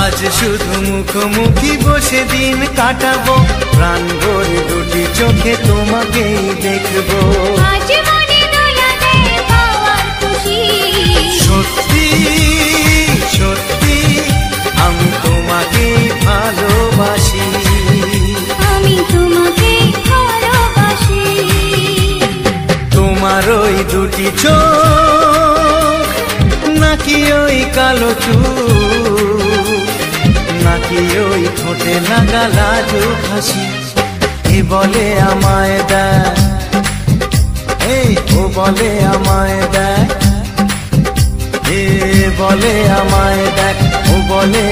আজ শুধু মুখোমুখি বসে দিন কাটাবো, প্রাণ ভরে দুটি চোখে তোমাকেই দেখবো। আজ মনে দোলা দেয় পাওয়ার খুশি, সত্যি সত্যি আমি তোমাকেই ভালোবাসি, আমি তোমাকে ভালোবাসি। তোমার ওই দুটি চোখ, নাকি ওই কালো চুল, নাকি ওই ঠোঁটে লাগা লাজুক হাসি, এ বলে আমায় দেয়, এই ও বলে আমায় দেয়, এ বলে আমায় দেখ, ও বলে